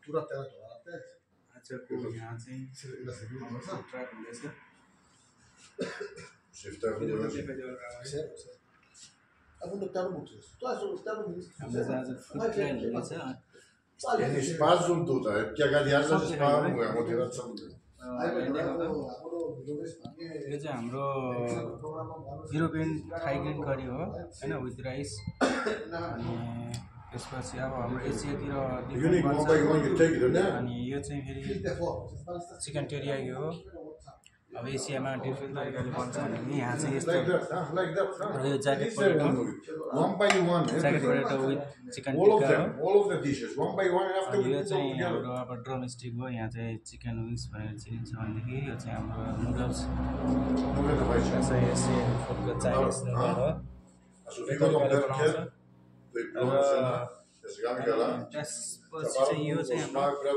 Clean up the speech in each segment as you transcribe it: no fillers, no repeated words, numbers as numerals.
captura terra trovate. Ini spazul tuta, क्या गाली आज स्पाम हुआ मोटिवेशन यो चाहिँ हाम्रो युरोपियन थाई ग्रिन करी हो हैन विथ राइस अनि त्यसपछि अब हाम्रो एसियातिर अनि यो चाहिँ फेरि चिकन टेरियाकी हो अब एसियामा डिफ्रेन्ट तरिकाले बन्छ भने यहाँ चाहिँ यस्तो यो jacket potato with chicken tikka हो यो चाहिँ हाम्रो अब ड्रमस्टिक हो यहाँ चाहिँ चिकन विङ्स भनेर चिनिन्छ भनेदेखि यो चाहिँ हाम्रो नुडल्स एसियन फुडको चाइनिज नुडल हो त्यसपछि चाहिँ यो चाहिँ हाम्रो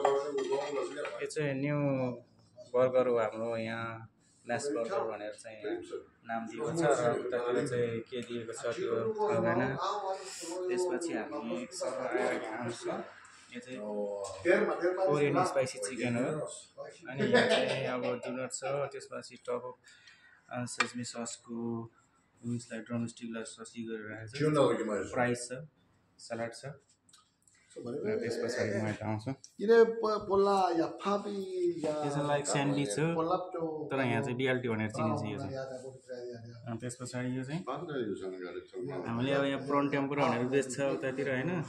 यो चाहिँ न्यू बर्गर हो हाम्रो यहाँ ल्यास बर्गर भनेर चाहिँ नाम दिएको छ र उतातिर चाहिँ के दिएको छ त्यो थाहा भएन त्यसपछि हामी आउँछ यो चाहिँ कोरियन स्पाइसी चिकन हो अनि यहाँ चाहिँ अब डोनट छ त्यसपछि टप अफ सेजमी ससको विङ्सलाई ड्रमस्टिकलाई ससी गरेर राखेको छ फ्राइज छ सलाड छ त्यस पछाडि म यता आउँछु Ini pola ya papi ya. यो चाहिँ लाइक स्यान्डविच हो तर यहाँ चाहिँ बिएलटी भनेर चिनिन्छ यो चाहिँ त्यस पछाडि यो चाहिँ हामीले अब यहाँ प्रन टेम्पुरा भनेर बेच्छ उतातिर होइन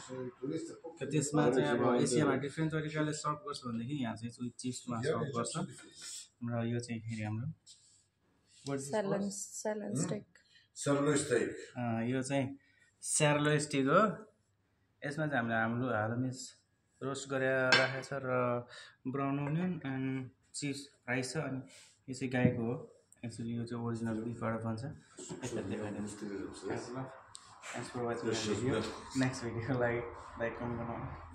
त्यसमा चाहिँ अब एसियामा डिफ्रेन्ट तरिकाले सर्भ गर्छ भनेदेखि यहाँ चाहिँ स्विट चिप्समा सर्भ गर्छ र यो चाहिँ फेरि हाम्रो यो चाहिँ स्यार्लो स्टिक हो यसमा चाहिँ हामीले हालमिस रोस्ट गरेर राखेको छ र ब्राउन अनियन एन्ड चिज फ्राई छ अनि यो चाहिँ गाईको हो एक्चुअली यो चाहिँ ओरिजिनल बिफबाट बन्छ यसलाई देखाइदिनु थ्याङ्क्स फर वाचिङ नेक्स्ट भिडियोलाई लाइक कमेन्ट गर्नु